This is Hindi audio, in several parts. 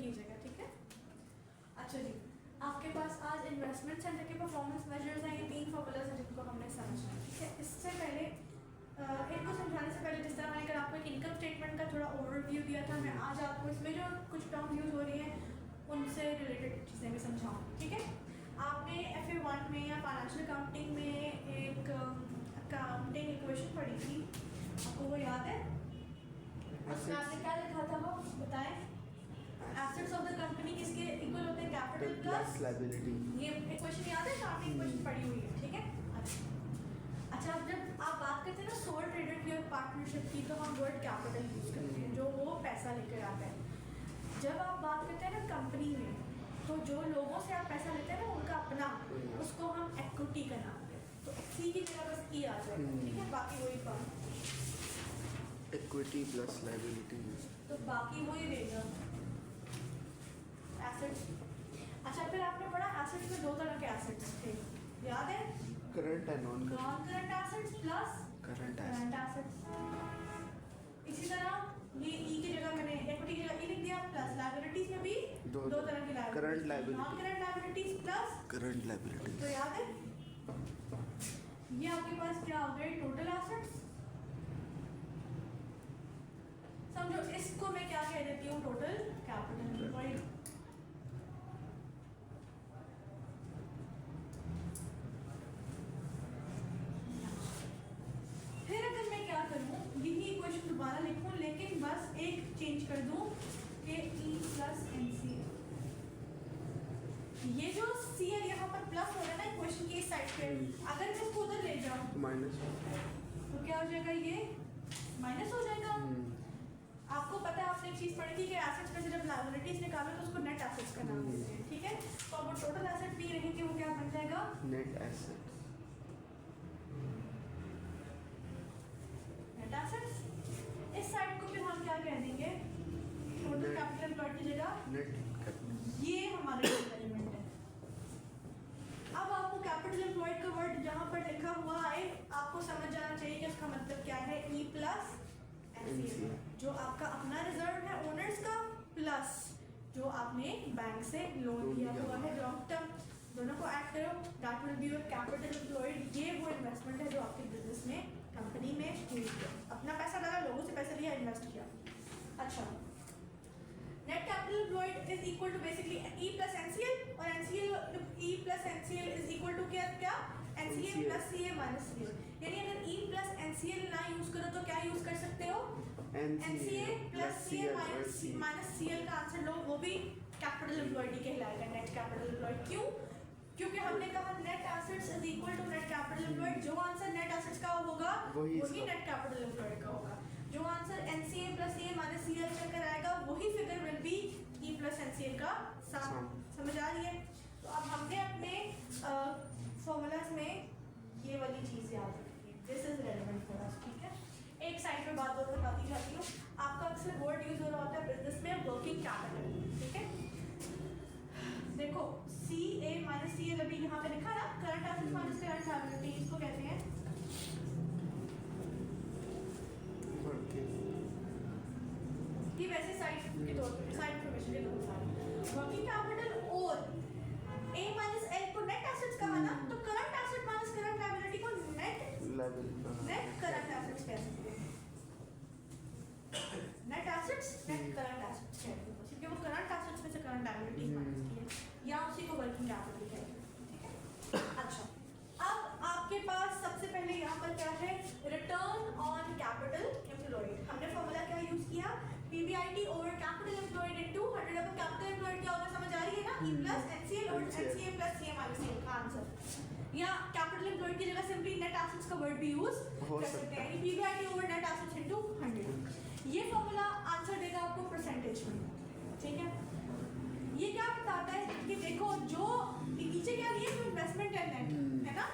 कीजिएगा, ठीक है। अच्छा जी, आपके पास आज इन्वेस्टमेंट सेंटर के परफॉर्मेंस मेजर्स हैं, ये 3 फॉर्मूलाज हैं जिनको हमने समझना है, ठीक है। इससे पहले इनको समझाने से पहले जिस तरह मैंने कल आपको एक इनकम स्टेटमेंट का थोड़ा ओवरव्यू दिया था, मैं आज आपको इसमें जो कुछ टर्म यूज़ हो रही हैं उनसे रिलेटेड चीज़ें भी समझाऊँ, ठीक है। आपने FA1 में या फाइनेंशियल अकाउंटिंग में एक अकाउंटिंग इक्वेशन पढ़ी थी, आपको वो याद है? उसमें आपने क्या लिखा था वो बताएं? एसेट्स ऑफ द कंपनी किसके इक्वल होते हैं? Capital plus liability. ये इक्वेशन याद है? आपने इक्वेशन पढ़ी हुई है, ठीक है। अच्छा, अब जब आप बात करते हैं ना सोल ट्रेडर की और पार्टनरशिप की, तो हम वर्ड कैपिटल यूज करते हैं, जो वो पैसा लेकर आता है। जब आप बात करते हैं ना कंपनी में, तो जो लोगों से आप पैसा लेते हैं ना उनका अपना, उसको हम इक्विटी का नाम देते हैं। तो सी की जगह बस ई आ जाएगा, ठीक है, बाकी वही फर्म इक्विटी प्लस लायबिलिटी, तो बाकी वही रहेगा एसेट्स। अच्छा, फिर आपने पढ़ा एसेट्स में 2 तरह के एसेट्स थे, याद है? Current and non current assets plus current assets. इसी तरह ये ई की जगह मैंने इक्विटी की जगह ई लिख दिया, प्लस लायबिलिटीज में भी 2 तरह की liability, current liability, non current liabilities plus current liability. तो याद है ये आपके पास क्या हो गए? Total assets. समझो इसको मैं क्या कह देती हूँ? Total capital employed. फिर अगर मैं क्या करूँ, यही इक्वेशन दोबारा लिखूँ, लेकिन बस एक चेंज कर दूँ कि E प्लस NCL। ये जो CL यहाँ पर प्लस हो रहा है ना इक्वेशन की इस साइड पे, अगर मैं इसको उधर ले जाऊँ माइनस, तो क्या हो जाएगा? ये माइनस हो जाएगा। आपको पता है, आपने एक चीज़ पढ़ी थी कि एसेट्स में से जब लायबिलिटीज निकालो तो उसको नेट एसेट्स का नाम देते हैं, ठीक है। तो अब वो टोटल एसेट भी रहेंगे, वो क्या बन जाएगा? Net assets. Net assets. इस साइड को फिर हम क्या कह देंगे? टोटल कैपिटल एम्प्लॉयड की जगह नेट कैपिटल। ये हमारे एलिमेंट है। अब आपको कैपिटल एम्प्लॉयड का वर्ड जहाँ पर लिखा हुआ है, आपको समझ जाना चाहिए कि इसका मतलब क्या है। E प्लस NCL, जो आपका अपना रिजर्व है ओनर्स का, प्लस जो आपने बैंक से लोन लिया हुआ है लॉन्ग टर्म, दोनों को ऐड करो, that will be your capital employed. ये वो इन्वेस्टमेंट है जो आपके बिजनेस में, कंपनी में यूज किया, अपना पैसा डाला, लोगों से पैसा लिया, इन्वेस्ट किया। अच्छा, net capital employed is equal to basically E plus NCL, और NCL E plus NCL is equal to क्या? NCA plus CA minus CA। यानी अगर E प्लस NCL ना यूज करो तो क्या यूज कर सकते हो? NCA plus CA minus CL का आंसर लो, वो भी कैपिटल एम्प्लॉयड ही कहलाएगा, नेट कैपिटल एम्प्लॉयड। क्यों? क्योंकि हमने कहा net assets is equal to net capital employed. जो आंसर नेट एसेट्स का होगा वही नेट कैपिटल एम्प्लॉयड का होगा। जो answer NCA plus CA minus CL चलकर आएगा वही figure will be E plus NCL का सम। समझ आ रही है? तो अब हमने अपने फॉर्मूलाज में ये वाली चीज़ याद रखी है, this is relevant for us, ठीक है। एक साइड पे बात और बताती जाती हूँ। आपका अक्सर वर्ड यूज हो रहा होता है बिजनेस में वर्किंग कैपिटल, ठीक है। देखो CA माइनस CL अभी यहाँ पे लिखा ना, current assets minus current liability, इसको कहते हैं कि वैसे साइड के तौर पे, साइड इन्फॉर्मेशन के तौर पर वर्किंग कैपिटल और A माइनस L को नेट एसेट्स कहा ना, तो current asset minus current liability को नेट करंट एसेट्स कह सकते हैं। Net assets net current assets कहते हैं, क्योंकि वो करंट एसेट्स में से करंट लायबिलिटीज माइनस की है, या उसी को वर्किंग कैपिटल कहते हैं, ठीक है। अच्छा, अब आपके पास सबसे पहले यहाँ पर क्या है? Return on capital employed. हमने फॉर्मूला क्या यूज किया? PBIT over capital employed into 100। अब कैपिटल एम्प्लॉयड क्या होगा समझ आ रही है ना? E प्लस NCL और NCA plus CA minus CL का आंसर। या कैपिटल एम्प्लॉयड की जगह सिंपली नेट एसेट्स का वर्ड भी यूज कर सकते हैं, PBIT over net assets into 100। ये फॉर्मूला आंसर देगा आपको परसेंटेज में, ठीक है। ये क्या बताता है कि देखो जो नीचे क्या दिया, जो इन्वेस्टमेंट है नेट, है ना,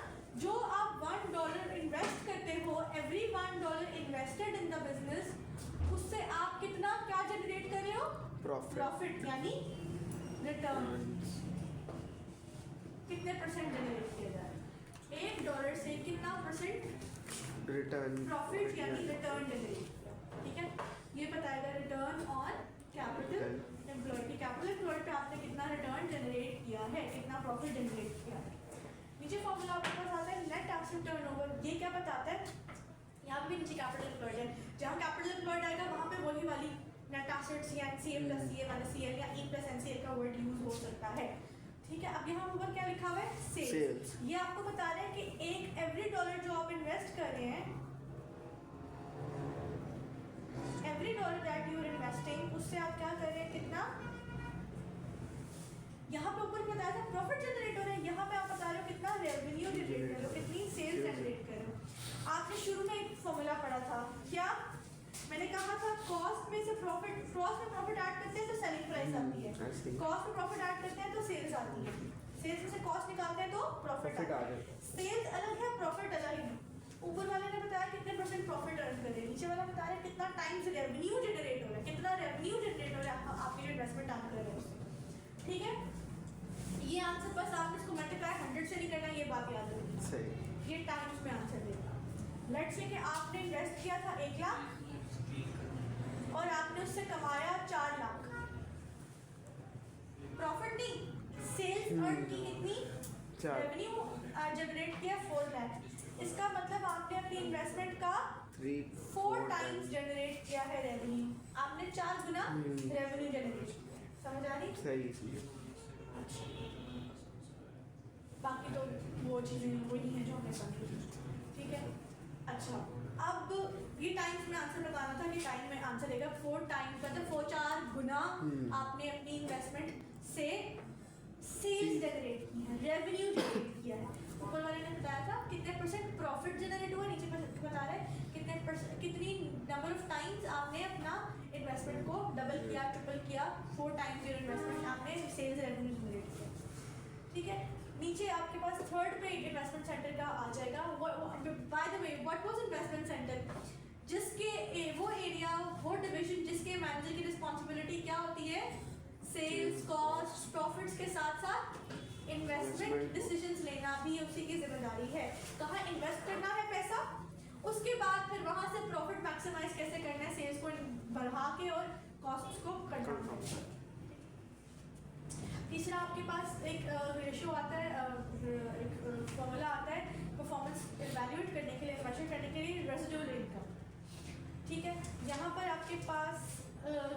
जो आप $1 इन्वेस्ट करते हो, every $1 invested in the business, उससे आप कितना क्या जनरेट कर रहे हो? प्रॉफिट, यानी रिटर्न। कितने परसेंट जनरेट किया जा रहा है? $1 से कितना परसेंट रिटर्न? प्रॉफिट यानी रिटर्न जनरेट किया, ठीक है। ये बताएगा return on capital employed. Capital profit generate किया है, कितना प्रॉफिट जनरेट किया है। नीचे फॉर्मूला आपके पास आता है नेट एसेट टर्नओवर। ये क्या बताता है, यहाँ पे भी नीचे कैपिटल एम्प्लॉयड है, जहाँ कैपिटल एम्प्लॉयड आएगा वहाँ पे वही वाली नेट एसेट्स या NCA plus CA minus CL या ई प्लस एनसीएल का वर्ड यूज हो सकता है। ठीक है, अब यहाँ ऊपर क्या लिखा हुआ है, सेल्स। ये आपको बता रहे हैं कि एक एवरी डॉलर जो आप इन्वेस्ट कर रहे हैं, every dollar that you are investing, उससे आप क्या कर रहे हैं, कितना, यहाँ पे ऊपर बताया था प्रॉफिट जनरेट हो रहा है, यहाँ पे आप बता रहे हो कितना रेवेन्यू जनरेट कर रहे हो, कितनी सेल्स जनरेट कर रहे हो। आपने शुरू में एक फॉर्मूला पढ़ा था, क्या मैंने कहा था, कॉस्ट में से प्रॉफिट, कॉस्ट में प्रॉफिट ऐड करते हैं तो सेलिंग प्राइस आती है, कॉस्ट में प्रॉफिट ऐड करते हैं तो सेल्स आती है, सेल्स में से कॉस्ट निकालते हैं तो प्रॉफिट आता है। सेल्स अलग है, प्रॉफिट अलग है। ऊपर वाले ने बताया कितने परसेंट प्रॉफिट अर्न कर रहे हैं, नीचे वाला बता रहा है कितना टाइम्स रेवेन्यू जनरेट हो रहा है, कितना रेवेन्यू जनरेट हो रहा है आपके जो इन्वेस्टमेंट आप कर रहे हो उससे। ठीक है, ये आंसर बस आपने इसको मल्टीप्लाई 100 से नहीं करना, ये बात याद रखनी। सही। ये टाइम्स में आंसर देगा। लेट्स से कि आपने इन्वेस्ट किया था 1 लाख और आपने उससे कमाया 4 लाख, प्रॉफिट नहीं, सेल्स अर्न की कितनी, रेवेन्यू जनरेट किया 4 लाख। इसका मतलब आपने अपनी इन्वेस्टमेंट का 4 टाइम्स जनरेट किया है रेवेन्यू, आपने 4 गुना रेवेन्यू जनरेट किया। समझ आ रही? सही। बाकी तो वो चीज़ें वही हैं जो हमने समझी। ठीक है, अच्छा, अब ये टाइम्स में आंसर बताना था कि टाइम में आंसर देगा 4 टाइम्स, मतलब 4 गुना आपने अपनी इन्वेस्टमेंट से सेल्स जनरेट की है, रेवेन्यू जनरेट किया है। ऊपर वाले ने बताया था कितने परसेंट प्रॉफिट जनरेट हुआ, नीचे बता रहे हैं कितनी नंबर ऑफ टाइम्स आपने अपना इन्वेस्टमेंट को डबल किया, ट्रिपल किया, 4 टाइम्स योर इन्वेस्टमेंट आपने सेल्स रेवेन्यू जनरेट किया। ठीक है, नीचे आपके पास थर्ड पे इन्वेस्टमेंट सेंटर का आ जाएगा। By the way, what was investment centre, जिसके वो एरिया, वो डिवीजन जिसके मैनेजर की रिस्पॉन्सिबिलिटी क्या होती है, सेल्स, कॉस्ट, प्रॉफिट्स के साथ साथ इन्वेस्टमेंट डिसीजंस लेना भी उसी की जिम्मेदारी है। कहाँ इन्वेस्ट करना है पैसा, उसके बाद फिर वहाँ से प्रॉफिट मैक्सिमाइज कैसे करना है, सेल्स को बढ़ा के और कॉस्ट को कंट्रोल करना। तीसरा आपके पास एक रेशियो आता है, एक फॉर्मूला आता है परफॉर्मेंस इवैल्यूएट करने के लिए, मेजर करने के लिए, रेसिडुअल इनकम। ठीक है, यहाँ पर आपके पास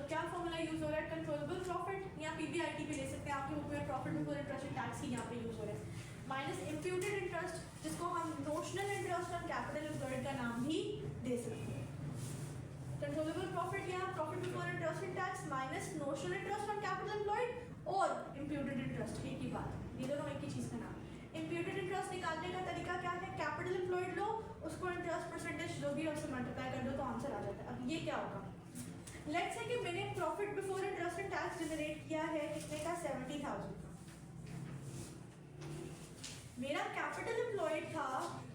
क्या फॉर्मूला यूज हो रहा है, कंट्रोलेबल प्रॉफिट या पीबीआईटी भी ले सकते हैं, आपके बुक में profit before interest and tax ही यहाँ पे यूज हो रहा है, माइनस इम्प्यूटेड इंटरेस्ट, जिसको हम notional interest on capital employed का नाम भी दे सकते हैं। कंट्रोलेबल प्रॉफिट या profit before interest and tax minus notional interest on capital employed और इम्प्यूटेड इंटरेस्ट, एक ही बात, ये दोनों एक ही चीज़ का नाम। इम्प्यूटेड इंटरेस्ट निकालने का तरीका क्या है, कैपिटल एम्प्लॉयड लो, उसको इंटरेस्ट परसेंटेज जो भी है उससे मल्टीप्लाई कर दो तो आंसर आ जाता है। अब ये क्या होगा, लेट्स से कि मैंने profit before interest and tax generate किया है कितने का, 70,000 का। मेरा कैपिटल एम्प्लॉयड था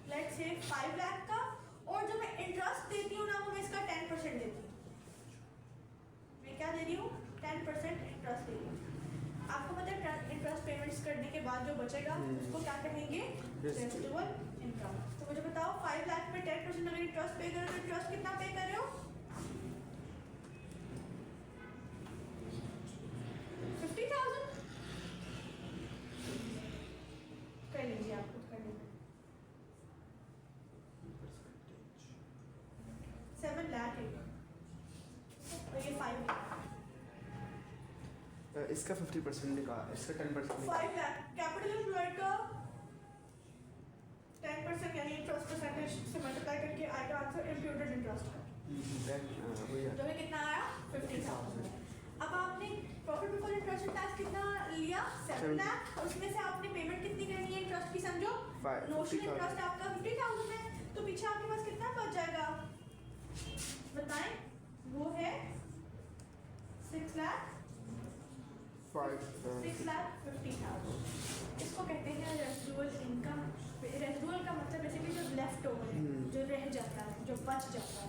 लेट्स से 5 लाख का, और जो मैं इंटरेस्ट देती हूँ ना वो मैं इसका 10% देती हूँ। मैं क्या दे रही हूँ, 10% इंटरेस्ट दे रही हूँ। आपको पता है इंटरेस्ट पेमेंट्स करने के बाद जो बचेगा उसको क्या कहेंगे, रेसिडुअल इनकम। तो मुझे बताओ 5 लाख में 10% अगर इंटरेस्ट पे करो तो इंटरेस्ट कितना पे कर रहे हो, 50,000 कर लीजिए, आप खुद कर लीजिए। 7 लाख है और ये 5 लाख, इसका 50% निकाल, इसका 10% 5 लाख कैपिटल एम्प्लॉयड का 10% यानी इंटरेस्ट परसेंटेज से मल्टीप्लाई करके आएगा आंसर इम्प्यूटेड इंटरेस्ट का, जो है कितना आया, 50,000। अब आपने प्रॉफिट बिफोर इंटरेस्ट टैक्स कितना लिया, 7 लाख, और उसमें से आपने पेमेंट कितनी करनी है इंटरेस्ट की, समझो नोशनल इंटरेस्ट आपका 50,000 है, तो पीछे आपके पास कितना बच जाएगा बताएं, वो है 6,50,000। इसको कहते हैं रेसिडुअल इनकम। रेसिडुअल का मतलब बेसिकली जो लेफ्ट ओवर है, जो रह जाता है, जो बच जाता है।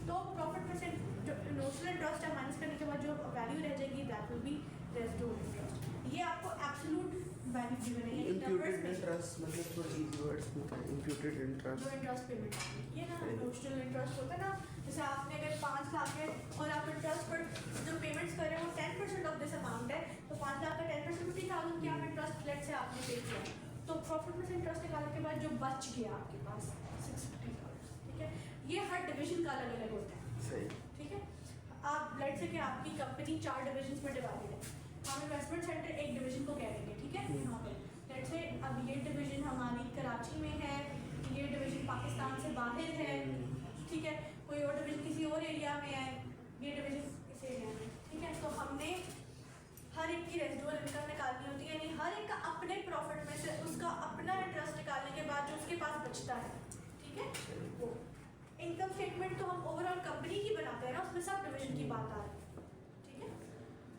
तो प्रॉफिट परसेंट जो नोशनल इंटरेस्ट है माइनस करने के बाद जो वैल्यू रह जाएगी that will be residual interest. ये आपको एब्सोल्यूट वैल्यू गिवन है, इम्प्यूटेड इंटरेस्ट मतलब थोड़ा इजी वर्ड्स में था, इम्प्यूटेड इंटरेस्ट जो इंटरेस्ट पेमेंट ये ना नोशनल इंटरेस्ट होता है ना, जैसे आपने अगर 5 लाख है और आप इंटरेस्ट पर जो पेमेंट्स कर रहे हो 10% 10% ऑफ दिस अमाउंट है, तो 5 लाख का 10% 50,000 की आप इंटरेस्ट लेट से आपने पे किया, तो प्रॉफिट में से इंटरेस्ट निकालने के बाद जो बच गया आपके पास 650,000, ठीक है। ये हर डिवीजन का अलग अलग होता है, सही। ठीक है। आप लेट से कि आपकी कंपनी 4 डिविजन में डिवाइडेड है, हम इन्वेस्टमेंट सेंटर एक डिवीजन को कहेंगे, ठीक है। यहाँ पे लेट से अब ये डिवीजन हमारी कराची में है, ये डिवीजन पाकिस्तान से बाहर है, ठीक है। कोई और डिवीजन किसी और एरिया में है, ये डिवीजन इस एरिया में, ठीक है। तो हमने हर एक की रेजिडुअल इनकम निकालनी होती है, यानी हर एक का अपने प्रॉफिट में से उसका अपना इंटरेस्ट निकालने के बाद जो उसके पास बचता है, ठीक है। वो इनकम स्टेटमेंट तो हम ओवरऑल कंपनी की बनाते हैं ना, उसमें सब डिवीजन की बात आ रही है, ठीक है।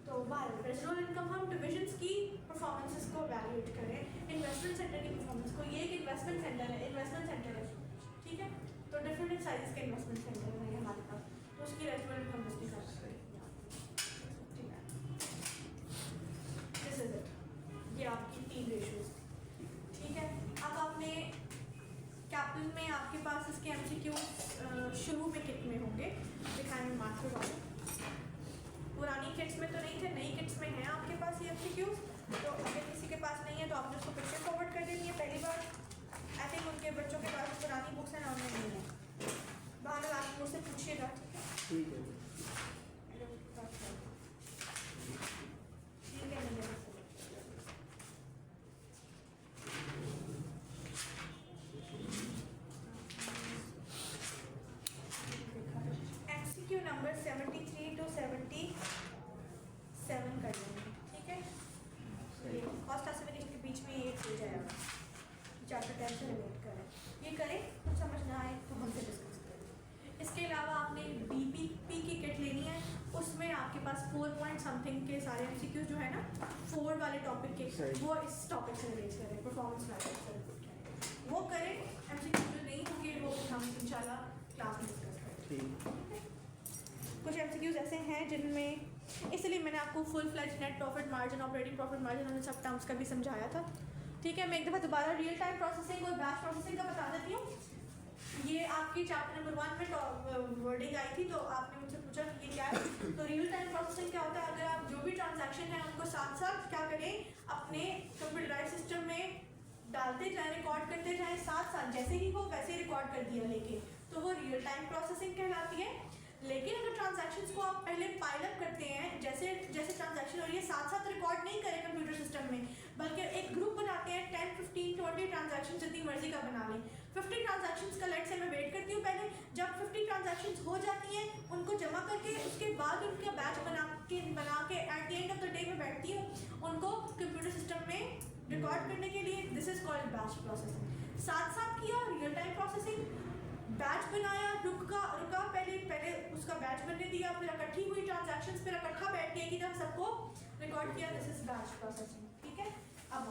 तो बाहर रेजिडुअल इनकम हम डिविजन्स की परफॉर्मेंसेस को वैल्यूएट करें, इन्वेस्टमेंट सेंटर की परफॉर्मेंस को। ये एक इन्वेस्टमेंट सेंटर है, इन्वेस्टमेंट सेंटर है, ठीक है। तो डिफरेंट साइज के इन्वेस्टमेंट सेंटर हैं हमारे पास, तो उसकी रेजिडुअल इनकम बस निकाल सकते हैं, ठीक है। दिस इज इट, ये आपकी 3 रेशियोज, ठीक है। अब आपने कैपिटल में आपके पास इसके एमसीक्यू शुरू में किट में होंगे, दिखाएंगे मार्क्स वाले। पुरानी किट्स में तो नहीं थे, नई किट्स में हैं आपके पास ये एमसीक्यूज। तो अगर किसी के पास नहीं है तो आपने उसको पिक्चर फॉरवर्ड कर देनी है पहली बार। आई थिंक उनके बच्चों के पास पुरानी बुक्स हैं ना, उनमें नहीं है, बाहर आप मुझसे पूछिएगा, ठीक है। ठीक है, नहीं है। एमसीक्यू नंबर 73 to 77 कर लेंगे, ठीक है। ये कॉस्ट क्लासिफिकेशन के बीच में ये हो जाएगा, चैप्टर 10 से रिलेट करें, ये करें, कुछ समझ ना आए तो हमसे डिस्कस करें। इसके अलावा आपने बीपीपी की किट लेनी है, उसमें आपके पास 4 पॉइंट समथिंग के सारे एमसीक्यू जो है ना 4 वाले टॉपिक के, वो इस टॉपिक से रिलेट करें, परफॉर्मेंस मैट्रिक्स से रिलेट करें, वो करें। एमसीक्यू जो नहीं होंगे वो हम इंशाल्लाह क्लास में डिस्कस करें। कुछ एमसीक्यूज ऐसे हैं जिनमें, इसलिए मैंने आपको full fledge net profit margin, operating profit margin, उन सब टर्म्स का भी समझाया था, ठीक है। मैं एक दफ़ा दोबारा रियल टाइम प्रोसेसिंग और बैच प्रोसेसिंग का बता देती हूँ। ये आपकी चैप्टर नंबर 1 में वर्डिंग आई थी, तो आपने मुझसे पूछा कि ये क्या है। तो रियल टाइम प्रोसेसिंग क्या होता है, अगर आप जो भी ट्रांजैक्शन है उनको साथ साथ क्या करें, अपने कंप्यूटराइज सिस्टम में डालते जाएं, रिकॉर्ड करते जाएं, साथ साथ जैसे ही हो वैसे ही रिकॉर्ड कर दिया लेके, तो वो रियल टाइम प्रोसेसिंग कहलाती है। लेकिन अगर ट्रांजैक्शंस को आप पहले पाइल अप करते हैं, जैसे जैसे ट्रांजैक्शन हो रही है साथ साथ रिकॉर्ड नहीं करें कंप्यूटर सिस्टम में, बल्कि एक ग्रुप बनाते हैं 10, 15, 20 ट्रांजैक्शन जितनी मर्जी का बना लें। 50 ट्रांजैक्शंस का लेट से मैं वेट करती हूँ पहले, जब 50 ट्रांजैक्शंस हो जाती हैं उनको जमा करके उसके बाद उनका बैच बना के at the end of the day में बैठती हूँ उनको कंप्यूटर सिस्टम में रिकॉर्ड करने के लिए। This is called batch processing. साथ साथ किया रियल टाइम प्रोसेसिंग, बैच बनाया, रुका पहले उसका बैच बनने दिया, फिर इकट्ठी हुई ट्रांजैक्शंस, फिर इकट्ठा बैठ के एक ही तरह सबको रिकॉर्ड किया। दिस इज बैच प्रोसेसिंग, ठीक है। अब